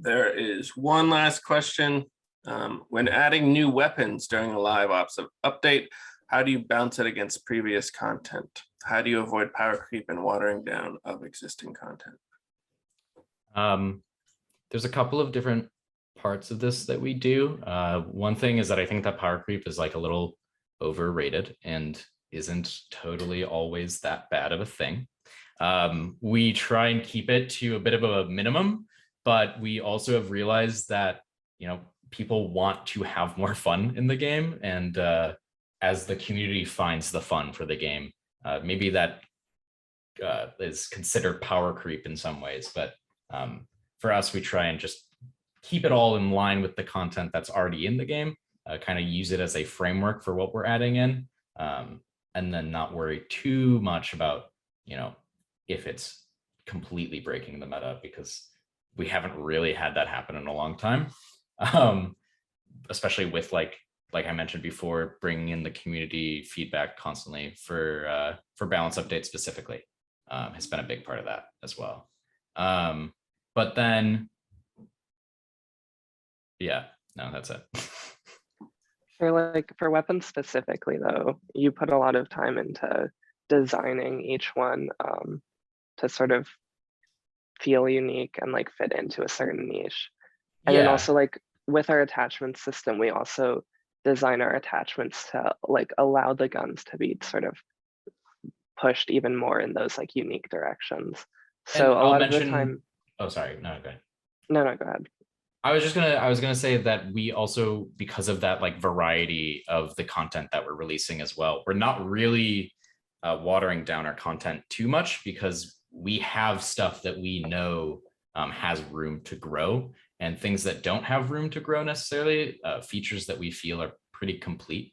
There is one last question. When adding new weapons during a LiveOps update, how do you bounce it against previous content? How do you avoid power creep and watering down of existing content? There's a couple of different parts of this that we do. One thing is that I think that power creep is like a little overrated and isn't totally always that bad of a thing. We try and keep it to a bit of a minimum, but we also have realized that, you know, people want to have more fun in the game. And as the community finds the fun for the game, maybe that is considered power creep in some ways. But for us, we try and just keep it all in line with the content that's already in the game, kind of use it as a framework for what we're adding in, and then not worry too much about, you know, if it's completely breaking the meta, because we haven't really had that happen in a long time. Especially with like I mentioned before, bringing in the community feedback constantly for balance updates specifically has been a big part of that as well. But then, yeah, no, that's it. For weapons specifically, though, you put a lot of time into designing each one to sort of feel unique and like fit into a certain niche. And then also like with our attachment system, we also design our attachments to like allow the guns to be sort of pushed even more in those like unique directions. So a lot of the time. Oh, sorry, no, go ahead. No, go ahead. I was gonna say that we also, because of that like variety of the content that we're releasing as well, we're not really watering down our content too much, because we have stuff that we know has room to grow, and things that don't have room to grow necessarily, features that we feel are pretty complete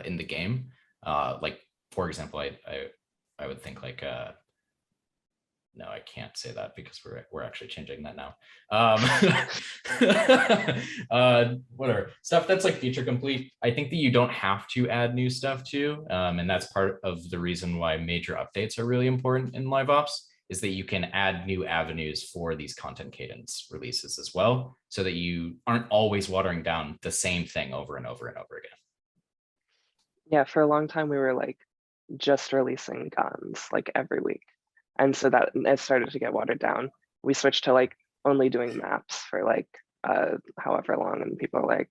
in the game. Like, for example, I would think like, no, I can't say that because we're actually changing that now. Whatever, stuff that's like feature complete, I think that you don't have to add new stuff to, and that's part of the reason why major updates are really important in LiveOps, is that you can add new avenues for these content cadence releases as well, so that you aren't always watering down the same thing over and over and over again. Yeah, for a long time we were like just releasing guns like every week. And so that it started to get watered down. We switched to like only doing maps for like however long, and people are like,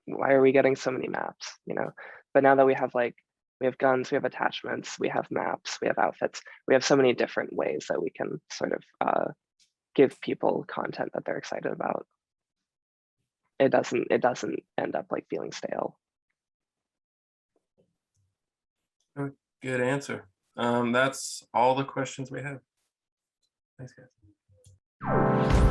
why are we getting so many maps, you know? But now that we have guns, we have attachments, we have maps, we have outfits, we have so many different ways that we can sort of give people content that they're excited about. It doesn't end up like feeling stale. Good answer. That's all the questions we have. Thanks, guys.